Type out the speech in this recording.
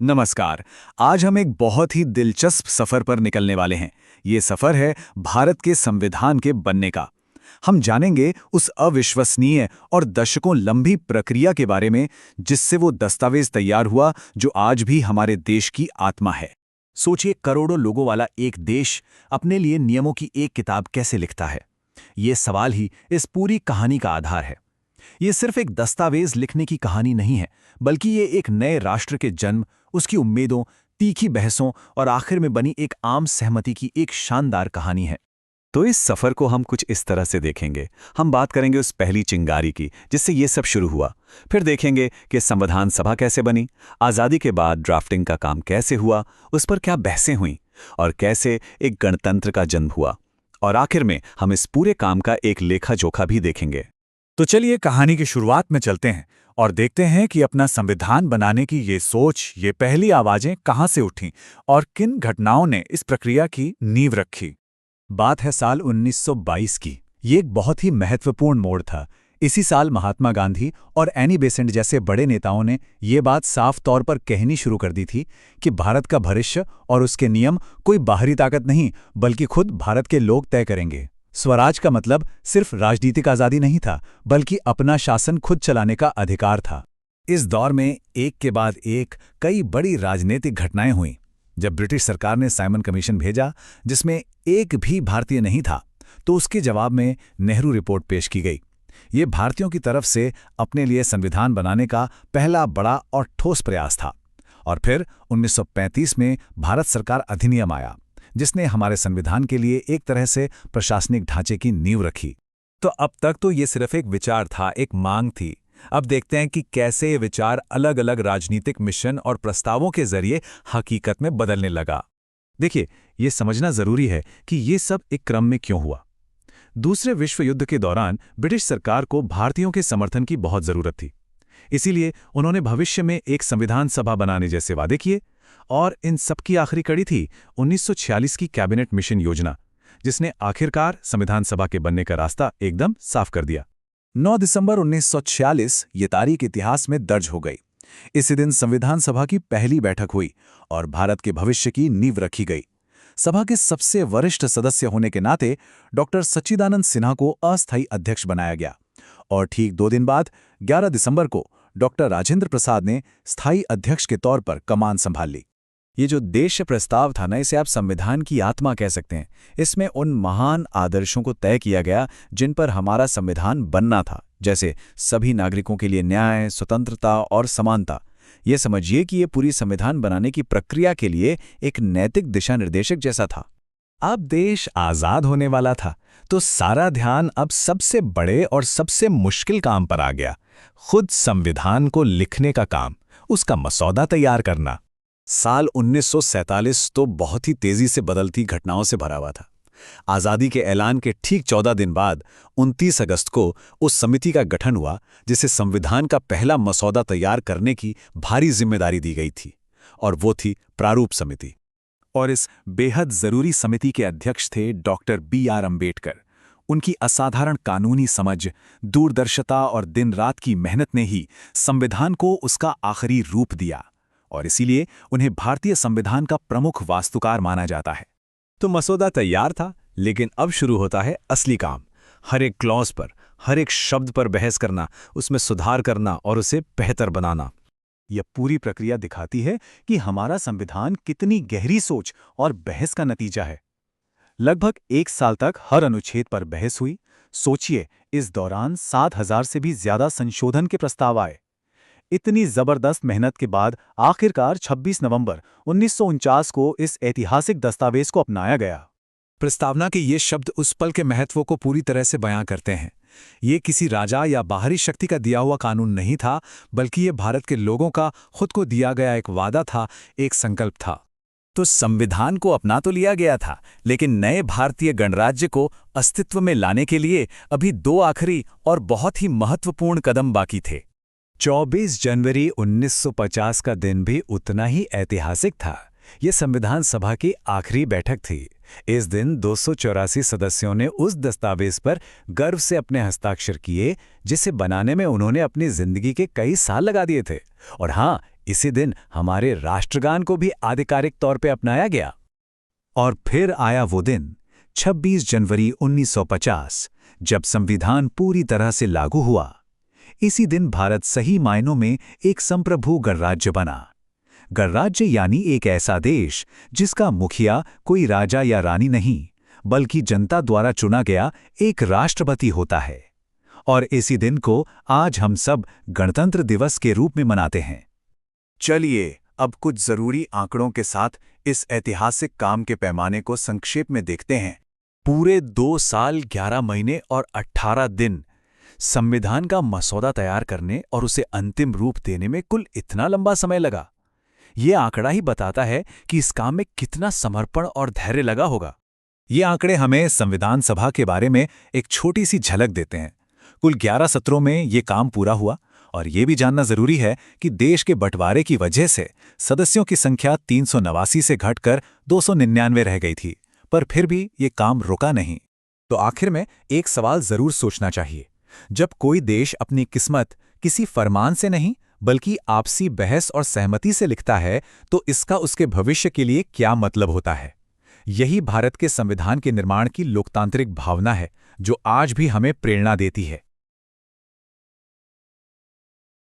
नमस्कार। आज हम एक बहुत ही दिलचस्प सफर पर निकलने वाले हैं। ये सफर है भारत के संविधान के बनने का। हम जानेंगे उस अविश्वसनीय और दशकों लंबी प्रक्रिया के बारे में जिससे वो दस्तावेज तैयार हुआ जो आज भी हमारे देश की आत्मा है। सोचिए, करोड़ों लोगों वाला एक देश अपने लिए नियमों की एक किताब कैसे लिखता है। ये सवाल ही इस पूरी कहानी का आधार है। ये सिर्फ एक दस्तावेज लिखने की कहानी नहीं है, बल्कि ये एक नए राष्ट्र के जन्म, उसकी उम्मीदों, तीखी बहसों और आखिर में बनी एक आम सहमति की एक शानदार कहानी है। तो इस सफर को हम कुछ इस तरह से देखेंगे। हम बात करेंगे उस पहली चिंगारी की जिससे ये सब शुरू हुआ। फिर देखेंगे कि संविधान सभा कैसे बनी, आज़ादी के बाद ड्राफ्टिंग का काम कैसे हुआ, उस पर क्या बहसें हुईं और कैसे एक गणतंत्र का जन्म हुआ। और आखिर में हम इस पूरे काम का एक लेखा जोखा भी देखेंगे। तो चलिए कहानी की शुरुआत में चलते हैं और देखते हैं कि अपना संविधान बनाने की ये सोच, ये पहली आवाजें कहाँ से उठीं और किन घटनाओं ने इस प्रक्रिया की नींव रखी। बात है साल 1922 की। ये एक बहुत ही महत्वपूर्ण मोड़ था। इसी साल महात्मा गांधी और एनी बेसेंट जैसे बड़े नेताओं ने ये बात साफ तौर पर कहनी शुरू कर दी थी कि भारत का भविष्य और उसके नियम कोई बाहरी ताकत नहीं, बल्कि खुद भारत के लोग तय करेंगे। स्वराज का मतलब सिर्फ राजनीतिक आज़ादी नहीं था, बल्कि अपना शासन खुद चलाने का अधिकार था। इस दौर में एक के बाद एक कई बड़ी राजनीतिक घटनाएं हुईं। जब ब्रिटिश सरकार ने साइमन कमीशन भेजा, जिसमें एक भी भारतीय नहीं था, तो उसके जवाब में नेहरू रिपोर्ट पेश की गई। ये भारतीयों की तरफ से अपने लिए संविधान बनाने का पहला बड़ा और ठोस प्रयास था। और फिर 1935 में भारत सरकार अधिनियम आया, जिसने हमारे संविधान के लिए एक तरह से प्रशासनिक ढांचे की नींव रखी। तो अब तक तो ये सिर्फ एक विचार था, एक मांग थी। अब देखते हैं कि कैसे ये विचार अलग अलग राजनीतिक मिशन और प्रस्तावों के जरिए हकीकत में बदलने लगा। देखिए, ये समझना जरूरी है कि ये सब एक क्रम में क्यों हुआ। दूसरे विश्व युद्ध के दौरान ब्रिटिश सरकार को भारतीयों के समर्थन की बहुत जरूरत थी। इसीलिए उन्होंने भविष्य में एक संविधान सभा बनाने जैसे वादे किए। और इन सबकी आखिरी कड़ी थी 1946 की कैबिनेट मिशन योजना, जिसने आखिरकार संविधान सभा के बनने का रास्ता एकदम साफ कर दिया। 9 दिसंबर 1946 ये तारीख इतिहास में दर्ज हो गई। इसी दिन संविधान सभा की पहली बैठक हुई और भारत के भविष्य की नींव रखी गई। सभा के सबसे वरिष्ठ सदस्य होने के नाते डॉक्टर सच्चिदानंद सिन्हा को अस्थायी अध्यक्ष बनाया गया और ठीक 2 दिन बाद 11 दिसंबर को डॉक्टर राजेंद्र प्रसाद ने स्थायी अध्यक्ष के तौर पर कमान संभाल ली। ये जो देश प्रस्ताव था ना, इसे आप संविधान की आत्मा कह सकते हैं। इसमें उन महान आदर्शों को तय किया गया जिन पर हमारा संविधान बनना था, जैसे सभी नागरिकों के लिए न्याय, स्वतंत्रता और समानता। ये समझिए कि ये पूरी संविधान बनाने की प्रक्रिया के लिए एक नैतिक दिशा निर्देशक जैसा था। अब देश आज़ाद होने वाला था, तो सारा ध्यान अब सबसे बड़े और सबसे मुश्किल काम पर आ गया, खुद संविधान को लिखने का काम, उसका मसौदा तैयार करना। साल 1947 तो बहुत ही तेजी से बदलती घटनाओं से भरा हुआ था। आज़ादी के ऐलान के ठीक 14 दिन बाद 29 अगस्त को उस समिति का गठन हुआ जिसे संविधान का पहला मसौदा तैयार करने की भारी जिम्मेदारी दी गई थी, और वो थी प्रारूप समिति। और इस बेहद जरूरी समिति के अध्यक्ष थे डॉक्टर B.R. अम्बेडकर। उनकी असाधारण कानूनी समझ, दूरदर्शिता और दिन रात की मेहनत ने ही संविधान को उसका आखिरी रूप दिया, और इसीलिए उन्हें भारतीय संविधान का प्रमुख वास्तुकार माना जाता है। तो मसौदा तैयार था, लेकिन अब शुरू होता है असली काम। हर एक क्लॉज पर, हर एक शब्द पर बहस करना, उसमें सुधार करना और उसे बेहतर बनाना। यह पूरी प्रक्रिया दिखाती है कि हमारा संविधान कितनी गहरी सोच और बहस का नतीजा है। लगभग 1 साल तक हर अनुच्छेद पर बहस हुई। सोचिए, इस दौरान 7,000 से भी ज्यादा संशोधन के प्रस्ताव आए। इतनी जबरदस्त मेहनत के बाद आखिरकार 26 नवंबर 1949 को इस ऐतिहासिक दस्तावेज को अपनाया गया। प्रस्तावना के ये शब्द उस पल के महत्व को पूरी तरह से बयां करते हैं। ये किसी राजा या बाहरी शक्ति का दिया हुआ कानून नहीं था, बल्कि ये भारत के लोगों का खुद को दिया गया एक वादा था, एक संकल्प था। तो संविधान को अपना तो लिया गया था, लेकिन नए भारतीय गणराज्य को अस्तित्व में लाने के लिए अभी 2 आखिरी और बहुत ही महत्वपूर्ण कदम बाकी थे। 24 जनवरी 1950 का दिन भी उतना ही ऐतिहासिक था। ये संविधान सभा की आखिरी बैठक थी। इस दिन 284 सदस्यों ने उस दस्तावेज पर गर्व से अपने हस्ताक्षर किए जिसे बनाने में उन्होंने अपनी जिंदगी के कई साल लगा दिए थे। और हाँ, इसी दिन हमारे राष्ट्रगान को भी आधिकारिक तौर पे अपनाया गया। और फिर आया वो दिन 26 जनवरी 1950, जब संविधान पूरी तरह से लागू हुआ। इसी दिन भारत सही मायनों में एक संप्रभु गणराज्य बना। गणराज्य यानी एक ऐसा देश जिसका मुखिया कोई राजा या रानी नहीं, बल्कि जनता द्वारा चुना गया एक राष्ट्रपति होता है। और इसी दिन को आज हम सब गणतंत्र दिवस के रूप में मनाते हैं। चलिए अब कुछ जरूरी आंकड़ों के साथ इस ऐतिहासिक काम के पैमाने को संक्षेप में देखते हैं। पूरे 2 साल 11 महीने और 18 दिन संविधान का मसौदा तैयार करने और उसे अंतिम रूप देने में कुल इतना लंबा समय लगा। ये आंकड़ा ही बताता है कि इस काम में कितना समर्पण और धैर्य लगा होगा। ये आंकड़े हमें संविधान सभा के बारे में एक छोटी सी झलक देते हैं। कुल 11 सत्रों में ये काम पूरा हुआ। और ये भी जानना जरूरी है कि देश के बंटवारे की वजह से सदस्यों की संख्या 389 से घटकर 299 रह गई थी, पर फिर भी ये काम रुका नहीं। तो आखिर में एक सवाल जरूर सोचना चाहिए। जब कोई देश अपनी किस्मत किसी फरमान से नहीं बल्कि आपसी बहस और सहमति से लिखता है, तो इसका उसके भविष्य के लिए क्या मतलब होता है? यही भारत के संविधान के निर्माण की लोकतांत्रिक भावना है, जो आज भी हमें प्रेरणा देती है।